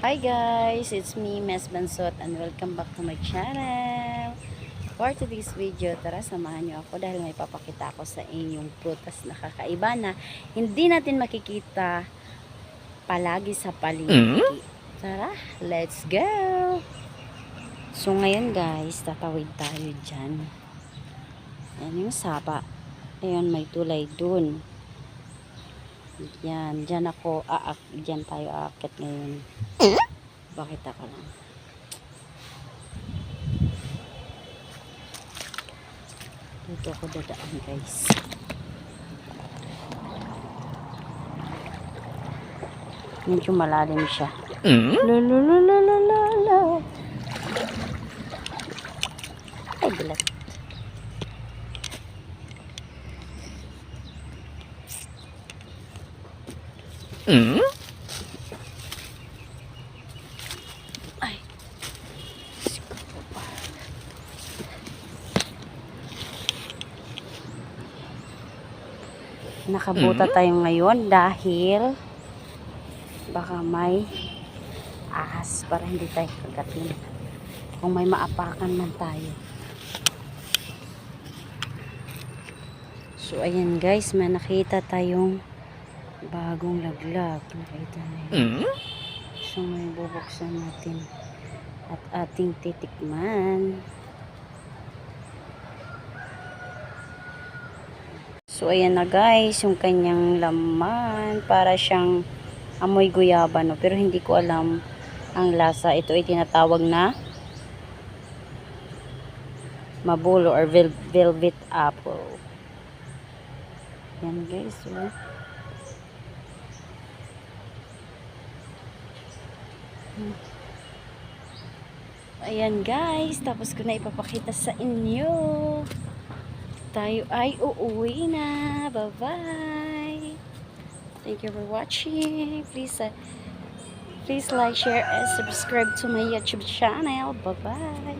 Hi guys, it's me, Mes Bansot, and welcome back to my channel. For today's video, tara samahan nyo ako dahil may papakita ako sa inyong prutas na kakaiba na hindi natin makikita palagi sa paligid. Tara, let's go! So ngayon guys, tatawid tayo dyan. Yan yung sapa. Ayun, may tulay dun. Yan, dyan tayo aakit ngayon. Bakit ako lang? Dito ako dadaan guys. Medyo malalim siya. Lulululululula. Ay, bilat. Ay. Nakabuta tayo ngayon dahil baka may ahas para hindi tayo kagatin. Kung may maapakan man tayo. So ayan guys, may nakita tayong bagong laglag. Nakita na yun. So may bubuksan natin at ating titikman. So ayan na guys, yung kanyang laman, para siyang amoy guyaba, no? Pero hindi ko alam ang lasa. Ito ay tinatawag na mabulo or velvet apple. Yan guys, so ayan guys, tapos ko na ipapakita sa inyo. Tayo ay uuwi na. Bye bye. Thank you for watching. Please like, share and subscribe to my YouTube channel. Bye bye.